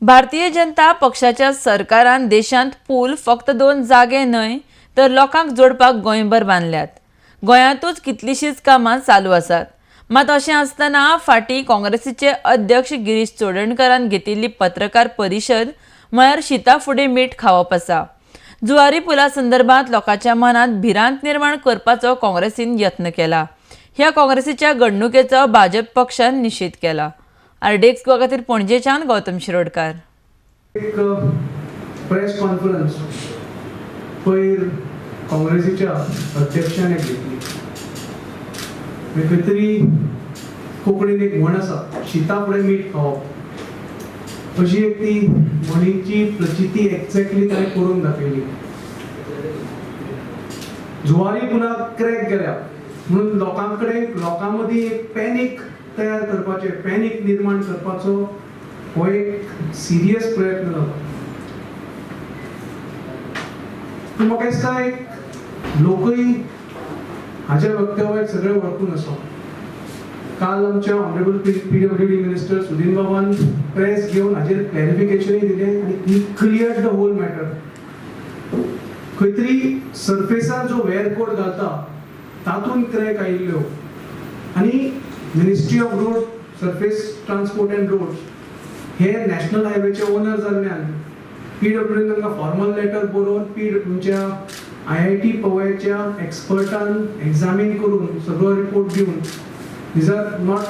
भारतीय जनता पक्षाच्या सरकारान देशांत पूल फक्त 2 जागे न्हय तर लोकांक जोडपाक गोंयभर बांदल्यात। गोंयांतूच कितलीशींच कामां चालू आसात। मात अशें आसतना फाटीं काँग्रेसीचे अध्यक्ष गिरीश चोडणकरान घेतिल्ली पत्रकार परिशद म्हळ्यार शिता फुडें मीठ खावप आसा। जुवारी पुला संदर्भात लोकांच्या मनात भिरांत निर्माण करपाचो काँग्रेसीन यत्न केला। ह्या काँग्रेसीच्या घडणुकेचो भाजप पक्षान निषेध केला। आरडेक्स गोवा खातीर पणजेच्यान गौतम शिरोडकार। एक प्रेस कॉन्फरन्स पयर काँग्रेसीच्या अध्यक्षाने घेतली। खंय तरी कोंकणीन एक म्हण आसा, शिता फुडें मीठ खावप, अशी एक ती म्हणीची प्रचिती एक्झॅक्टली ताणें करून दाखयली। जुवारी पुलाक क्रॅक गेल्या म्हणून लोकां मदीं एक पॅनीक तयार करपाचे, पॅनीक निर्माण करपाचो हो एक सिरियस प्रयत्न जालो। म्हाका दिसता एक लोकय हाच्या वक्तव्याक सगळे वळखून आसा। काल आमच्या ऑनरेबल पीडब्ल्यूडी मिनिस्टर सुदीन बाबान प्रेस घेवन हाचेर क्लॅरिफिकेशनय दिलें आनी ही क्लियर्ड द होल मॅटर। खंय तरी सरफेसार जो वेअर कोड घालता तातून क्रॅक आयिल्ल्यो आनी ministry of road, surface transport and roads हे नॅशनल हायवेचे ओनर जाल्ल्यान पीडब्ल्यूडीन तांकां फॉर्मल लेटर बरोवन तुमच्या IIT पवयच्या एक्सपर्टान एक्झामीन करून सगळो रिपोर्ट दिवन these are not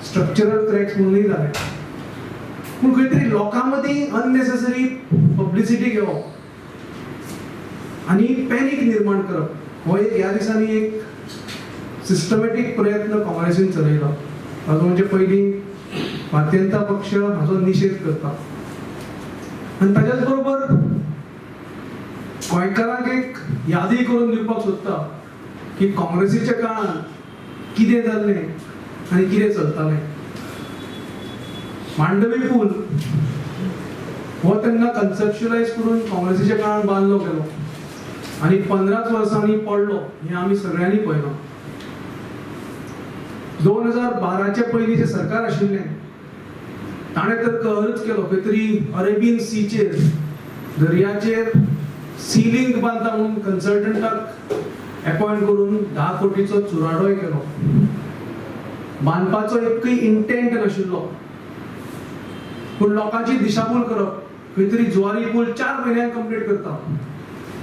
structural cracks म्हणूनय जाले। पूण खंय तरी लोकां मदीं अननेसेसरी पब्लिसिटी घेवप आनी पॅनीक निर्माण करप हो एक ह्या दिसांनी एक सिस्टमॅटीक प्रयत्न काँग्रेसीन चलयला। ताजो म्हणजे पयलीं भारतीय जनता पक्ष हाचो निषेध करता आनी ताच्याच बरोबर गोंयकारांक एक यादी करून दिवपाक सोदता की काँग्रेसीच्या काळांत कितें जाल्लें आनी कितें चलतालें। मांडवी पूल हो तेन्ना कन्सेप्च्युअलायज करून काँग्रेसीच्या काळांत बांदलो गेलो आनी 15 वर्सांनी पडलो हें आमी सगळ्यांनी पळयलां। 2012च्या पयलींचें सरकार आशिल्लें ताणें तर कहरच केलो, खंय तरी अरेबियन सीचेर दर्याचेर सी लिंक बांदता म्हणून कन्सल्टंटाक अपॉइंट करून 10 कोटीचो चुराडोय केलो। बांदपाचो एकय इंटेंट नाशिल्लो, पूण लोकांची दिशाभूल करप, खंय तरी जुवारी पूल 4 म्हयन्यांत कंप्लीट करता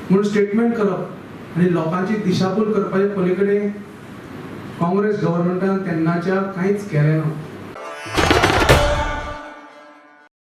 म्हणून स्टेटमेंट करप आनी लोकांची दिशाभूल करपाचे पलीकडे काँग्रेस गव्हर्नमेंटान तेन्नाच्या कांयच केलें ना।